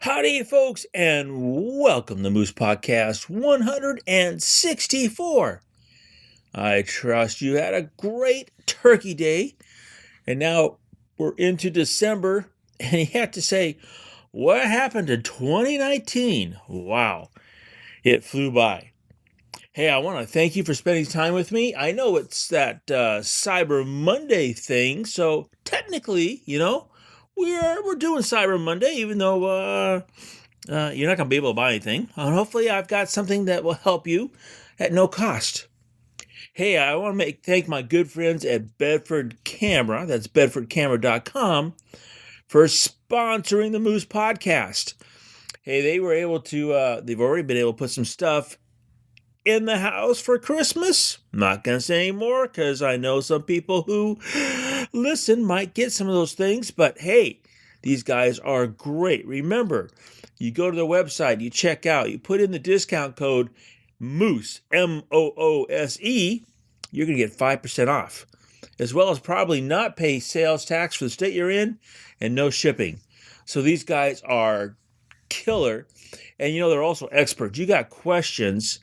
Howdy, folks, and welcome to Moose Podcast 164. I trust you had a great Turkey Day, and now we're into December, and you have to say, what happened to 2019? Wow, it flew by. Hey, I want to thank you for spending time with me. I know it's that Cyber Monday thing, so technically, we're doing Cyber Monday, even though you're not going to be able to buy anything. And hopefully I've got something that will help you at no cost. Hey, I want to thank my good friends at Bedford Camera, that's bedfordcamera.com, for sponsoring the Moose Podcast. Hey, they've already been able to put some stuff in the house for Christmas. I'm not going to say anymore because I know some people who listen might get some of those things, but hey, these guys are great. Remember, you go to their website, you check out, you put in the discount code MOOSE, MOOSE, you're going to get 5% off, as well as probably not pay sales tax for the state you're in and no shipping. So these guys are killer, and they're also experts. You got questions,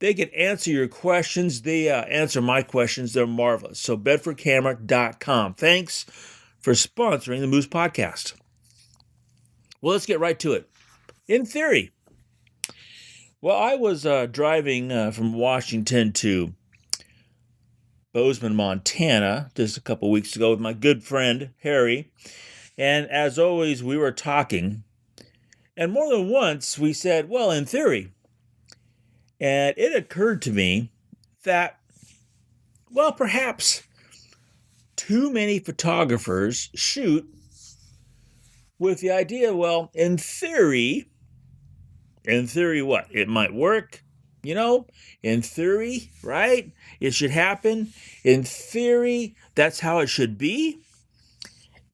they can answer your questions. They answer my questions. They're marvelous. So bedfordcamera.com. Thanks for sponsoring the Moose Podcast. Well, let's get right to it. In theory, I was driving from Washington to Bozeman, Montana, just a couple weeks ago with my good friend, Harry. And as always, we were talking. And more than once, we said, well, in theory. And it occurred to me that, perhaps too many photographers shoot with the idea, in theory what? It might work, in theory, right? It should happen. In theory, that's how it should be.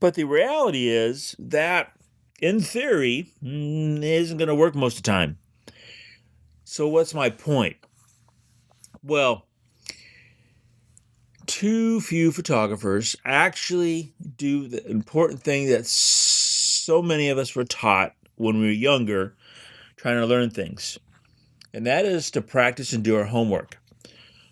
But the reality is that, in theory, isn't going to work most of the time. So what's my point? Well, too few photographers actually do the important thing that so many of us were taught when we were younger, trying to learn things. And that is to practice and do our homework.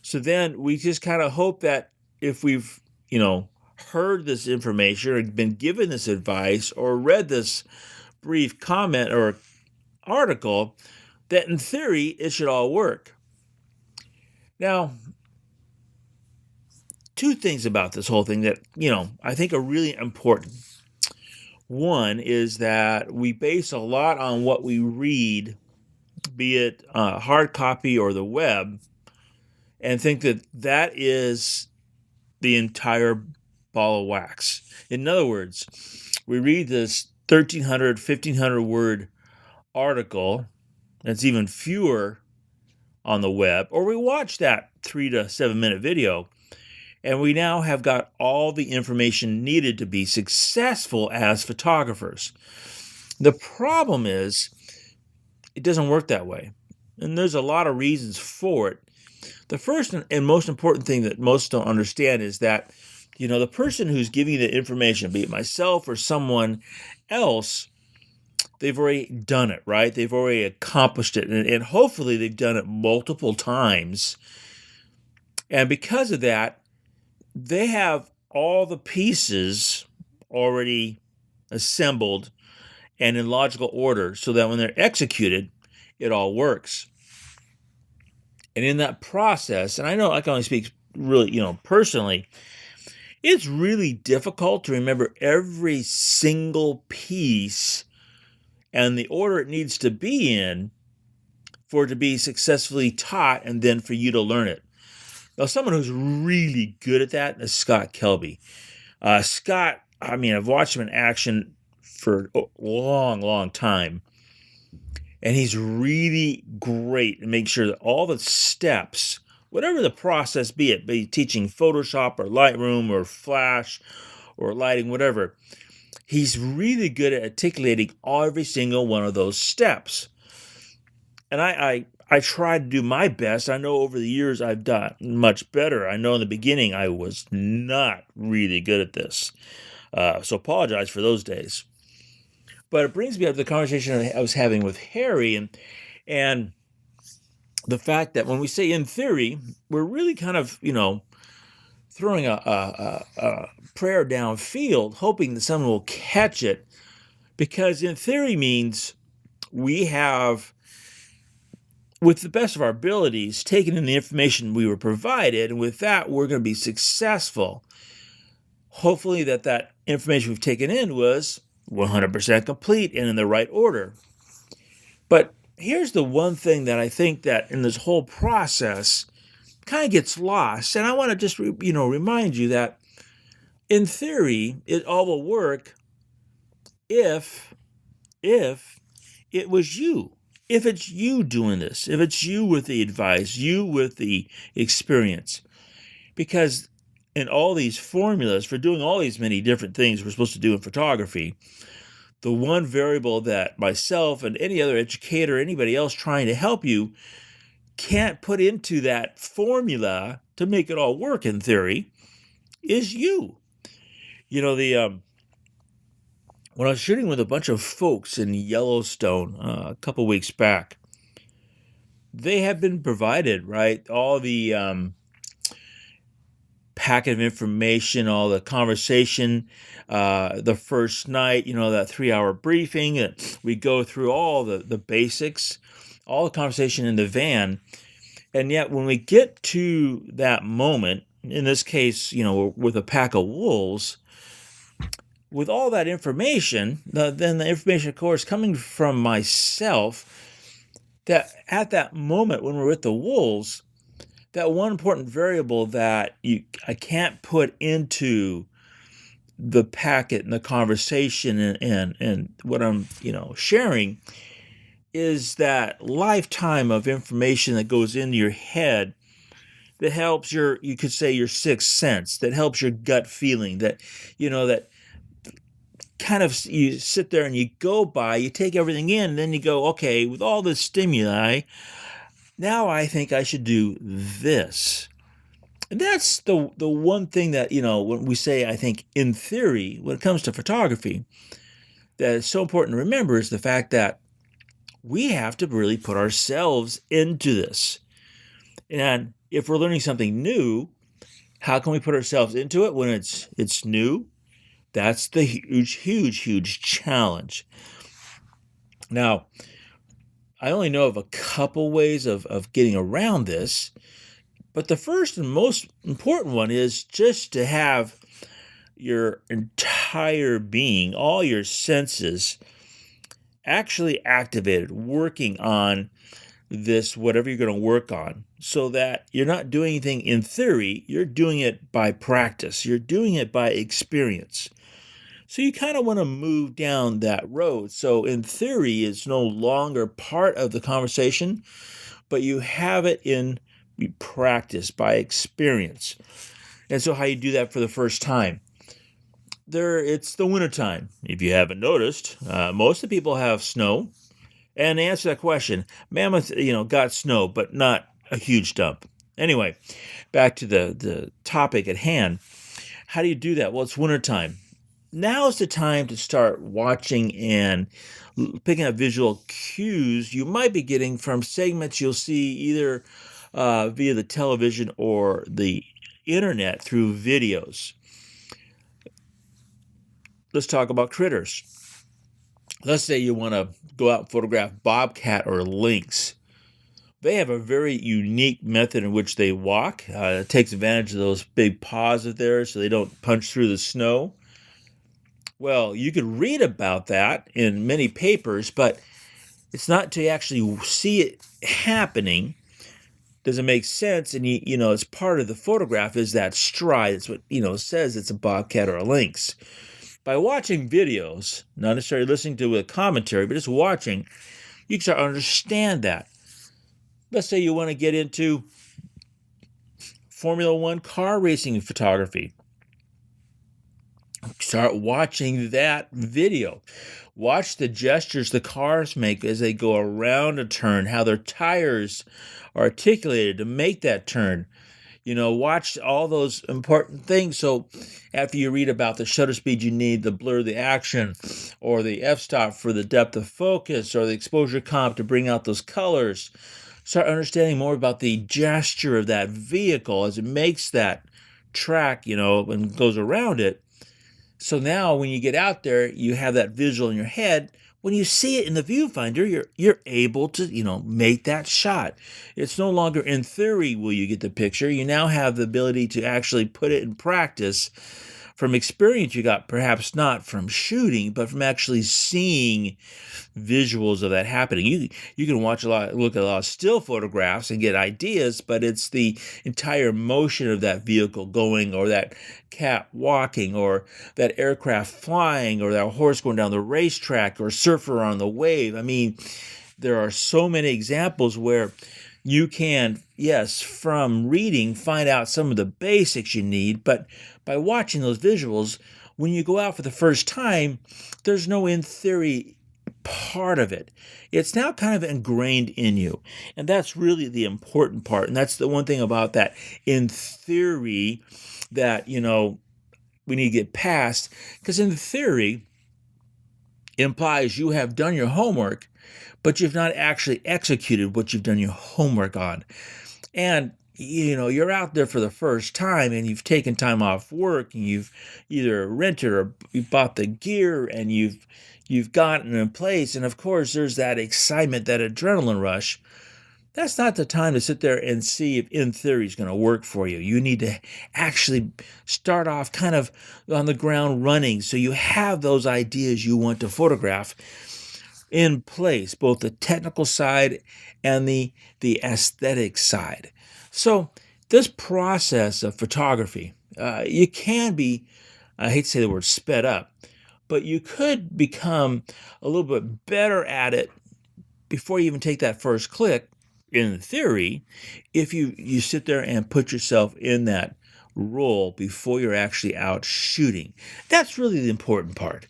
So then we just kind of hope that if we've, heard this information or been given this advice or read this brief comment or article, that in theory, it should all work. Now, two things about this whole thing that, I think are really important. One is that we base a lot on what we read, be it hard copy or the web, and think that that is the entire ball of wax. In other words, we read this 1,300, 1,500 word article, that's even fewer on the web, or we watch that 3 to 7 minute video, and we now have got all the information needed to be successful as photographers. The problem is, it doesn't work that way, and there's a lot of reasons for it. The first and most important thing that most don't understand is that, the person who's giving you the information, be it myself or someone else, they've already done it, right? They've already accomplished it, and hopefully they've done it multiple times. And because of that, they have all the pieces already assembled and in logical order so that when they're executed, it all works. And in that process, and I know I can only speak really, personally, it's really difficult to remember every single piece and the order it needs to be in for it to be successfully taught and then for you to learn it. Now, someone who's really good at that is Scott Kelby. Scott, I've watched him in action for a long, long time. And he's really great at making sure that all the steps, whatever the process be it, be teaching Photoshop or Lightroom or Flash or lighting, whatever, he's really good at articulating every single one of those steps. And I try to do my best. I know over the years I've done much better. I know in the beginning I was not really good at this. So apologize for those days. But it brings me up to the conversation I was having with Harry, and the fact that when we say in theory, we're really kind of, throwing a prayer downfield, hoping that someone will catch it, because in theory means we have, with the best of our abilities, taken in the information we were provided, and with that, we're going to be successful. Hopefully that information we've taken in was 100% complete and in the right order. But here's the one thing that I think that in this whole process kind of gets lost, and I want to just remind you that in theory it all will work if it was you. If it's you doing this, if it's you with the advice, you with the experience. Because in all these formulas for doing all these many different things we're supposed to do in photography, the one variable that myself and any other educator, anybody else trying to help you, can't put into that formula to make it all work in theory is you. When I was shooting with a bunch of folks in Yellowstone a couple weeks back, they have been provided, right, all the packet of information, all the conversation, the first night, that 3-hour briefing. We go through all the basics, all the conversation in the van. And yet when we get to that moment, in this case, with a pack of wolves, with all that information, then the information, of course, coming from myself, that at that moment when we're with the wolves, that one important variable that I can't put into the packet and the conversation and what I'm sharing is that lifetime of information that goes into your head that helps you could say your sixth sense, that helps your gut feeling, that that kind of you sit there and you go by, you take everything in, and then you go, okay, with all this stimuli, now I think I should do this. And that's the one thing that, when we say, I think, in theory, when it comes to photography, that is so important to remember is the fact that we have to really put ourselves into this. And if we're learning something new, how can we put ourselves into it when it's new? That's the huge challenge. Now, I only know of a couple ways of getting around this, but the first and most important one is just to have your entire being, all your senses, actually activated, working on this, whatever you're going to work on, so that you're not doing anything in theory, you're doing it by practice, you're doing it by experience. So you kind of want to move down that road. So in theory, it's no longer part of the conversation, but you have it in practice by experience. And so how you do that for the first time? It's the wintertime. If you haven't noticed, most of the people have snow. And to answer that question, Mammoth, got snow, but not a huge dump. Anyway, back to the topic at hand. How do you do that? Well, it's wintertime. Now is the time to start watching and picking up visual cues you might be getting from segments you'll see either via the television or the internet through videos. Let's talk about critters. Let's say you want to go out and photograph bobcat or lynx. They have a very unique method in which they walk. It takes advantage of those big paws of theirs so they don't punch through the snow. Well, you could read about that in many papers, but it's not until you actually see it happening does it make sense. And it's part of the photograph is that stride. It's what says it's a bobcat or a lynx. By watching videos, not necessarily listening to a commentary, but just watching, you can start to understand that. Let's say you want to get into Formula One car racing photography. Start watching that video. Watch the gestures the cars make as they go around a turn, how their tires are articulated to make that turn. Watch all those important things. So after you read about the shutter speed you need, the blur, the action, or the f-stop for the depth of focus, or the exposure comp to bring out those colors, start understanding more about the gesture of that vehicle as it makes that track, and goes around it. So now when you get out there, you have that visual in your head. When you see it in the viewfinder, you're able to, make that shot. It's no longer in theory will you get the picture. You now have the ability to actually put it in practice from experience you got, perhaps not from shooting, but from actually seeing visuals of that happening. You can look at a lot of still photographs and get ideas, but it's the entire motion of that vehicle going, or that cat walking, or that aircraft flying, or that horse going down the racetrack, or surfer on the wave. I mean, there are so many examples where you can, yes, from reading, find out some of the basics you need, but by watching those visuals, when you go out for the first time, there's no in theory part of it. It's now kind of ingrained in you. And that's really the important part. And that's the one thing about that in theory that, we need to get past. Because in theory implies you have done your homework, but you've not actually executed what you've done your homework on. And you're out there for the first time, and you've taken time off work, and you've either rented or you bought the gear, and you've gotten in place. And of course, there's that excitement, that adrenaline rush. That's not the time to sit there and see if in theory is going to work for you. You need to actually start off kind of on the ground running, so you have those ideas you want to photograph in place, both the technical side and the aesthetic side. So this process of photography, you can be, I hate to say the word sped up, but you could become a little bit better at it before you even take that first click, in theory, if you sit there and put yourself in that role before you're actually out shooting. That's really the important part.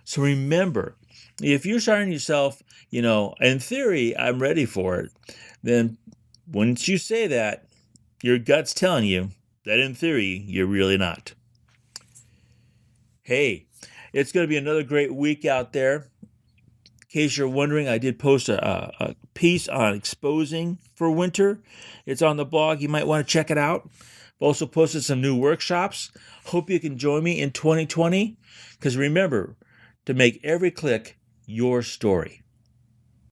So remember, if you're starting yourself, in theory, I'm ready for it, then once you say that, your gut's telling you that in theory, you're really not. Hey, it's going to be another great week out there. In case you're wondering, I did post a piece on exposing for winter. It's on the blog. You might want to check it out. I've also posted some new workshops. Hope you can join me in 2020. Because remember, to make every click your story.